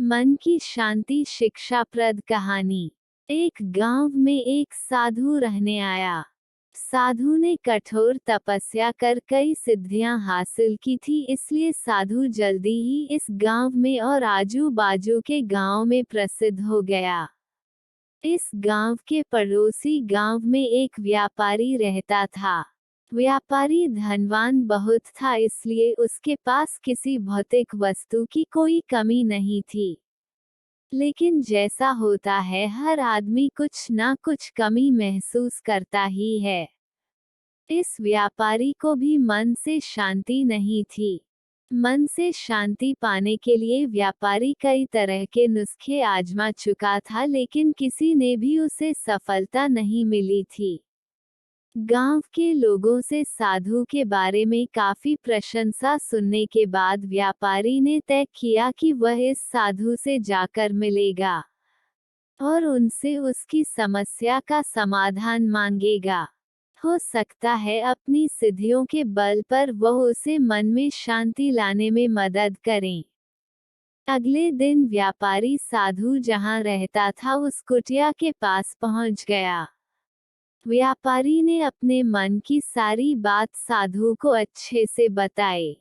मन की शांति शिक्षाप्रद कहानी। एक गांव में एक साधु रहने आया। साधु ने कठोर तपस्या कर कई सिद्धियां हासिल की थी, इसलिए साधु जल्दी ही इस गांव में और आजू बाजू के गांव में प्रसिद्ध हो गया। इस गांव के पड़ोसी गांव में एक व्यापारी रहता था। व्यापारी धनवान बहुत था, इसलिए उसके पास किसी भौतिक वस्तु की कोई कमी नहीं थी। लेकिन जैसा होता है, हर आदमी कुछ ना कुछ कमी महसूस करता ही है। इस व्यापारी को भी मन से शांति नहीं थी। मन से शांति पाने के लिए व्यापारी कई तरह के नुस्खे आजमा चुका था, लेकिन किसी ने भी उसे सफलता नहीं मिली थी। गांव के लोगों से साधु के बारे में काफी प्रशंसा सुनने के बाद व्यापारी ने तय किया कि वह इस साधु से जाकर मिलेगा और उनसे उसकी समस्या का समाधान मांगेगा। हो सकता है अपनी सिद्धियों के बल पर वह उसे मन में शांति लाने में मदद करें। अगले दिन व्यापारी साधु जहां रहता था उस कुटिया के पास पहुंच गया। व्यापारी ने अपने मन की सारी बात साधु को अच्छे से बताई।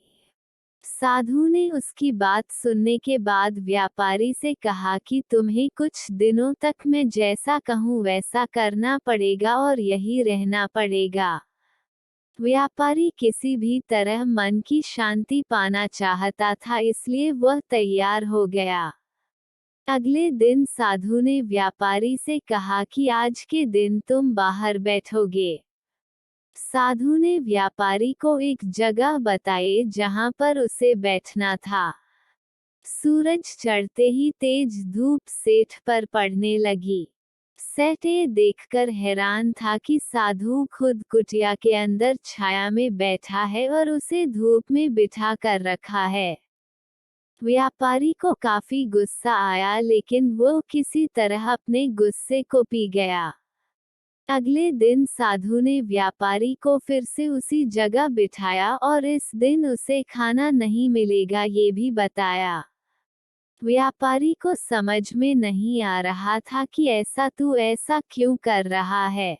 साधु ने उसकी बात सुनने के बाद व्यापारी से कहा कि तुम्हें कुछ दिनों तक मैं जैसा कहूँ वैसा करना पड़ेगा और यही रहना पड़ेगा। व्यापारी किसी भी तरह मन की शांति पाना चाहता था, इसलिए वह तैयार हो गया। अगले दिन साधु ने व्यापारी से कहा कि आज के दिन तुम बाहर बैठोगे। साधु ने व्यापारी को एक जगह बताई जहां पर उसे बैठना था। सूरज चढ़ते ही तेज धूप सेठ पर पड़ने लगी। सेठ ये देखकर हैरान था कि साधु खुद कुटिया के अंदर छाया में बैठा है और उसे धूप में बिठा कर रखा है। व्यापारी को काफी गुस्सा आया, लेकिन वो किसी तरह अपने गुस्से को पी गया। अगले दिन साधु ने व्यापारी को फिर से उसी जगह बिठाया और इस दिन उसे खाना नहीं मिलेगा ये भी बताया। व्यापारी को समझ में नहीं आ रहा था कि तू ऐसा क्यों कर रहा है।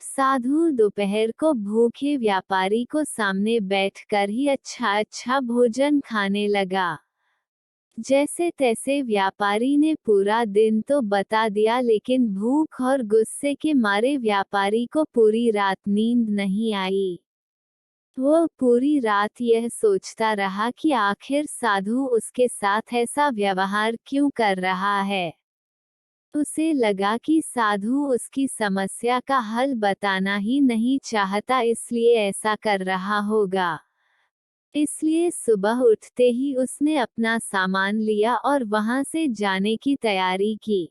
साधु दोपहर को भूखे व्यापारी को सामने बैठकर ही अच्छा भोजन खाने लगा। जैसे तैसे व्यापारी ने पूरा दिन तो बता दिया, लेकिन भूख और गुस्से के मारे व्यापारी को पूरी रात नींद नहीं आई। वो पूरी रात यह सोचता रहा कि आखिर साधु उसके साथ ऐसा व्यवहार क्यों कर रहा है। उसे लगा कि साधु उसकी समस्या का हल बताना ही नहीं चाहता, इसलिए ऐसा कर रहा होगा। इसलिए सुबह उठते ही उसने अपना सामान लिया और वहां से जाने की तैयारी की।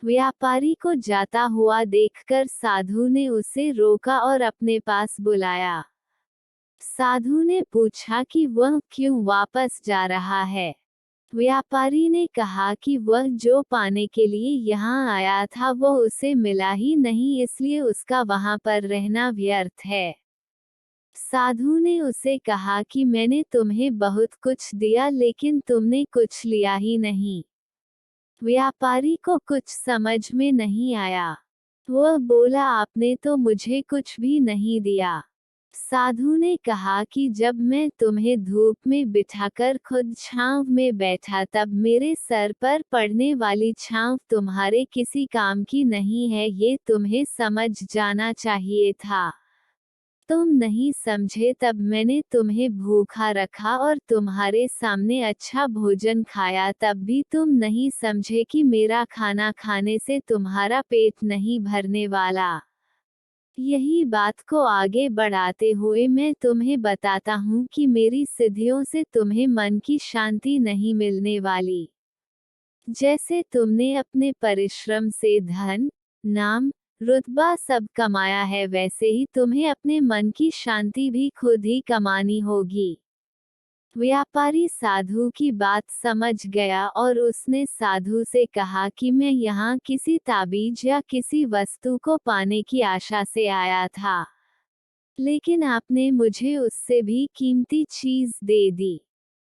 व्यापारी को जाता हुआ देखकर साधु ने उसे रोका और अपने पास बुलाया। साधु ने पूछा कि वह क्यों वापस जा रहा है। व्यापारी ने कहा कि वह जो पाने के लिए यहाँ आया था वह उसे मिला ही नहीं, इसलिए उसका वहां पर रहना व्यर्थ है। साधु ने उसे कहा कि मैंने तुम्हें बहुत कुछ दिया, लेकिन तुमने कुछ लिया ही नहीं। व्यापारी को कुछ समझ में नहीं आया। वह बोला, आपने तो मुझे कुछ भी नहीं दिया। साधु ने कहा कि जब मैं तुम्हें धूप में बिठाकर खुद छांव में बैठा तब मेरे सर पर पड़ने वाली छांव तुम्हारे किसी काम की नहीं है, ये तुम्हें समझ जाना चाहिए था। तुम नहीं समझे, तब मैंने तुम्हें भूखा रखा और तुम्हारे सामने अच्छा भोजन खाया, तब भी तुम नहीं समझे कि मेरा खाना खाने से तुम्हारा पेट नहीं भरने वाला। यही बात को आगे बढ़ाते हुए मैं तुम्हें बताता हूँ कि मेरी सिद्धियों से तुम्हें मन की शांति नहीं मिलने वाली। जैसे तुमने अपने परिश्रम से धन, नाम, रुतबा सब कमाया है, वैसे ही तुम्हें अपने मन की शांति भी खुद ही कमानी होगी। व्यापारी साधु की बात समझ गया और उसने साधु से कहा कि मैं यहाँ किसी ताबीज या किसी वस्तु को पाने की आशा से आया था, लेकिन आपने मुझे उससे भी कीमती चीज दे दी।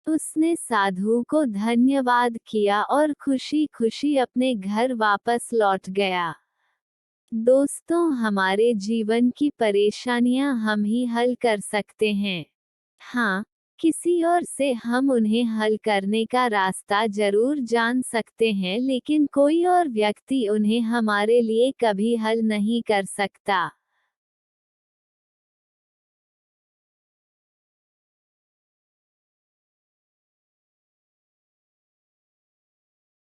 उसने साधु को धन्यवाद किया और खुशी खुशी अपने घर वापस लौट गया। दोस्तों, हमारे जीवन की परेशानियां हम ही हल कर सकते हैं। हाँ, किसी और से हम उन्हें हल करने का रास्ता जरूर जान सकते हैं, लेकिन कोई और व्यक्ति उन्हें हमारे लिए कभी हल नहीं कर सकता।